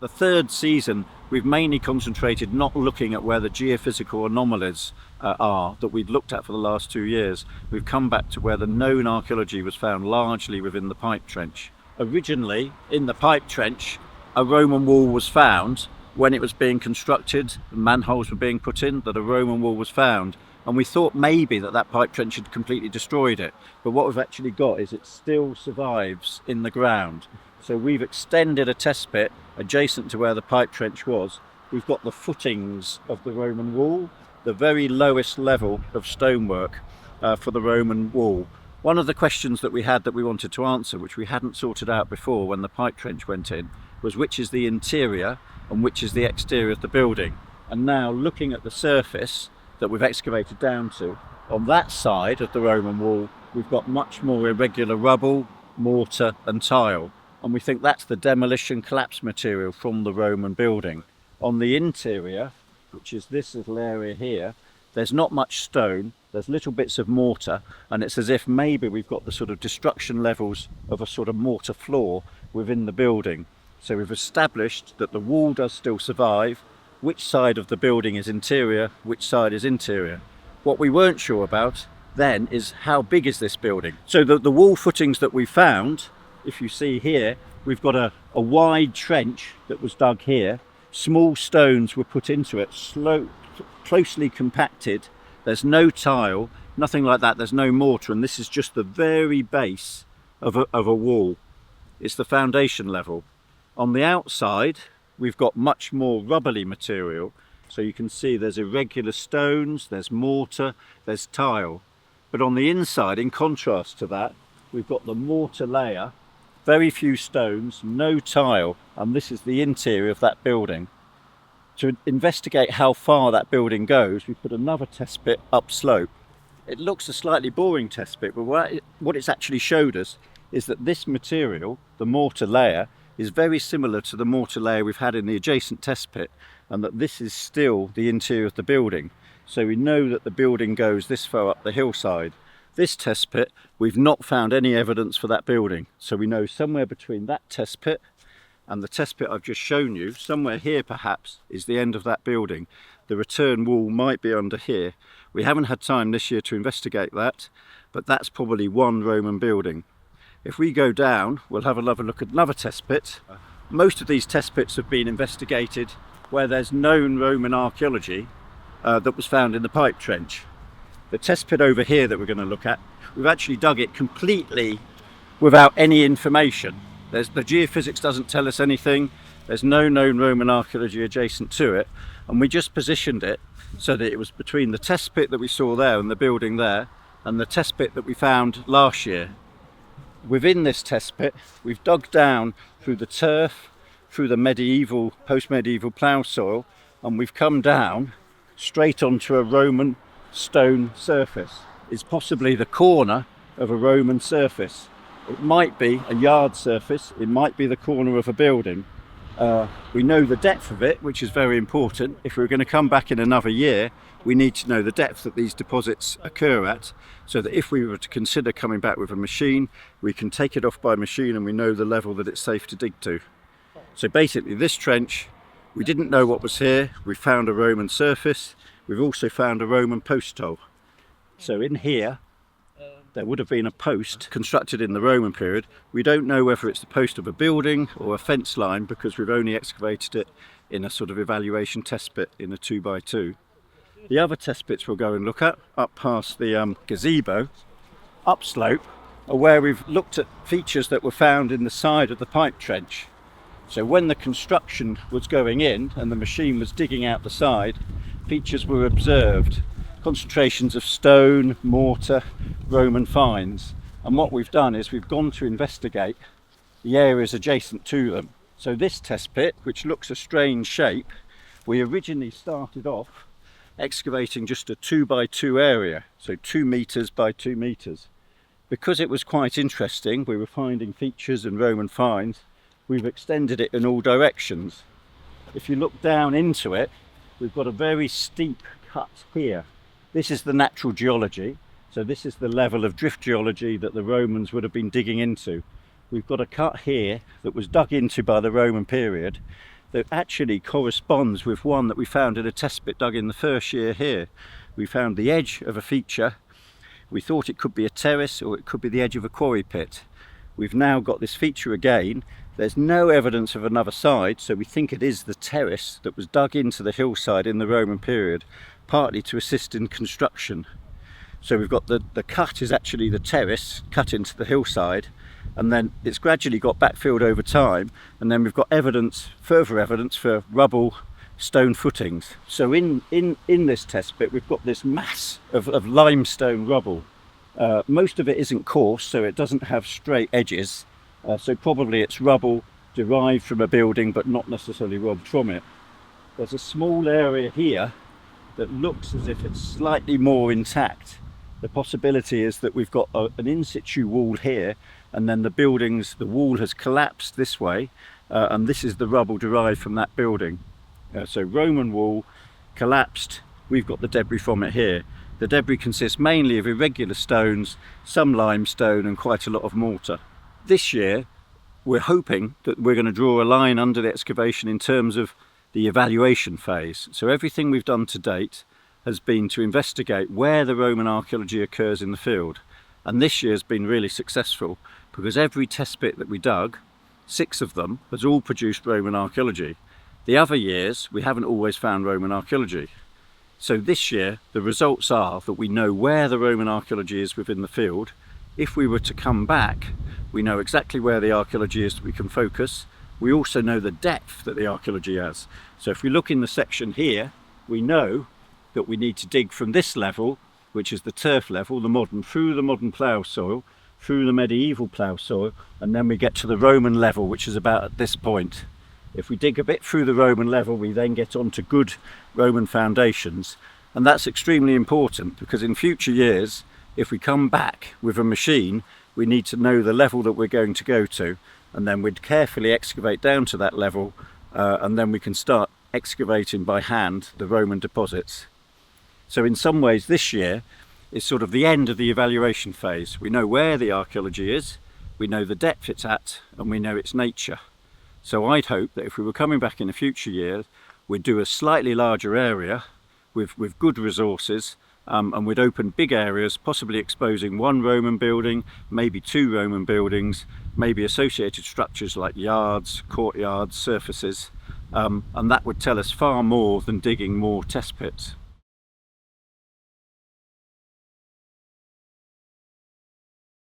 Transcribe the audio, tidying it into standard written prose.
The third season, we've mainly concentrated not looking at where the geophysical anomalies are that we'd looked at for the last 2 years. We've come back to where the known archaeology was found largely within the pipe trench. Originally, in the pipe trench, a Roman wall was found when it was being constructed, manholes were being put in, that a Roman wall was found. And we thought maybe that pipe trench had completely destroyed it. But what we've actually got is it still survives in the ground. So we've extended a test pit adjacent to where the pipe trench was. We've got the footings of the Roman wall, the very lowest level of stonework for the Roman wall. One of the questions that we had that we wanted to answer, which we hadn't sorted out before when the pipe trench went in, was which is the interior and which is the exterior of the building. And now looking at the surface that we've excavated down to, on that side of the Roman wall, we've got much more irregular rubble, mortar and tile. And we think that's the demolition collapse material from the Roman building. On the interior, which is this little area here, there's not much stone, there's little bits of mortar, and it's as if maybe we've got the sort of destruction levels of a sort of mortar floor within the building. So we've established that the wall does still survive, which side of the building is interior, which side is interior. What we weren't sure about then is how big is this building. So the wall footings that we found, if you see here, we've got a wide trench that was dug here. Small stones were put into it, closely compacted. There's no tile, nothing like that. There's no mortar, and this is just the very base of a wall. It's the foundation level. On the outside, we've got much more rubbly material. So you can see there's irregular stones, there's mortar, there's tile. But on the inside, in contrast to that, we've got the mortar layer, very few stones, no tile, and this is the interior of that building. To investigate how far that building goes, we put another test pit upslope. It looks a slightly boring test pit, but what it's actually showed us is that this material, the mortar layer, is very similar to the mortar layer we've had in the adjacent test pit, and that this is still the interior of the building. So we know that the building goes this far up the hillside. This test pit, we've not found any evidence for that building. So we know somewhere between that test pit and the test pit I've just shown you, somewhere here perhaps, is the end of that building. The return wall might be under here. We haven't had time this year to investigate that, but that's probably one Roman building. If we go down, we'll have another look at another test pit. Most of these test pits have been investigated where there's known Roman archaeology that was found in the pipe trench. The test pit over here that we're going to look at, we've actually dug it completely without any information. The geophysics doesn't tell us anything. There's no known Roman archaeology adjacent to it, and we just positioned it so that it was between the test pit that we saw there and the building there and the test pit that we found last year. Within this test pit, we've dug down through the turf, through the medieval, post-medieval plough soil, and we've come down straight onto a Roman stone surface. It's possibly the corner of a Roman surface. It might be a yard surface, it might be the corner of a building. We know the depth of it, which is very important. If we're going to come back in another year, we need to know the depth that these deposits occur at, so that if we were to consider coming back with a machine, we can take it off by machine and we know the level that it's safe to dig to. So basically this trench, we didn't know what was here. We found a Roman surface. We've also found a Roman post hole. So in here, there would have been a post constructed in the Roman period. We don't know whether it's the post of a building or a fence line because we've only excavated it in a sort of evaluation test pit in a 2x2. The other test pits we'll go and look at, up past the gazebo, upslope, are where we've looked at features that were found in the side of the pipe trench. So when the construction was going in and the machine was digging out the side, features were observed. Concentrations of stone, mortar, Roman finds. And what we've done is we've gone to investigate the areas adjacent to them. So this test pit, which looks a strange shape, we originally started off excavating just a 2x2 area, so 2 meters by 2 meters. Because it was quite interesting, we were finding features and Roman finds, we've extended it in all directions. If you look down into it, we've got a very steep cut here. This is the natural geology, so this is the level of drift geology that the Romans would have been digging into. We've got a cut here that was dug into by the Roman period. that actually corresponds with one that we found in a test pit dug in the first year here. We found the edge of a feature. We thought it could be a terrace or it could be the edge of a quarry pit. We've now got this feature again. There's no evidence of another side, so we think it is the terrace that was dug into the hillside in the Roman period, partly to assist in construction. So we've got the cut is actually the terrace cut into the hillside, and then it's gradually got backfilled over time, and then we've got evidence, further evidence for rubble, stone footings. So in this test pit we've got this mass of limestone rubble. Most of it isn't coarse, so it doesn't have straight edges, so probably it's rubble derived from a building but not necessarily robbed from it. There's a small area here that looks as if it's slightly more intact. The possibility is that we've got an in situ wall here, and then the wall has collapsed this way, and this is the rubble derived from that building. So Roman wall collapsed, we've got the debris from it here. The debris consists mainly of irregular stones, some limestone and quite a lot of mortar. This year we're hoping that we're going to draw a line under the excavation in terms of the evaluation phase. So everything we've done to date has been to investigate where the Roman archaeology occurs in the field. And this year has been really successful because every test pit that we dug, 6 of them, has all produced Roman archaeology. The other years we haven't always found Roman archaeology. So this year the results are that we know where the Roman archaeology is within the field. If we were to come back, we know exactly where the archaeology is that we can focus. We also know the depth that the archaeology has. So if we look in the section here, we know that we need to dig from this level, which is the turf level, through the modern plough soil, through the medieval plough soil, and then we get to the Roman level, which is about at this point. If we dig a bit through the Roman level, we then get onto good Roman foundations, and that's extremely important because in future years, if we come back with a machine, we need to know the level that we're going to go to, and then we'd carefully excavate down to that level, and then we can start excavating by hand the Roman deposits. So in some ways this year is sort of the end of the evaluation phase. We know where the archaeology is, we know the depth it's at, and we know its nature. So I'd hope that if we were coming back in a future year, we'd do a slightly larger area with good resources, and we'd open big areas, possibly exposing 1 Roman building, maybe 2 Roman buildings, maybe associated structures like yards, courtyards, surfaces, and that would tell us far more than digging more test pits.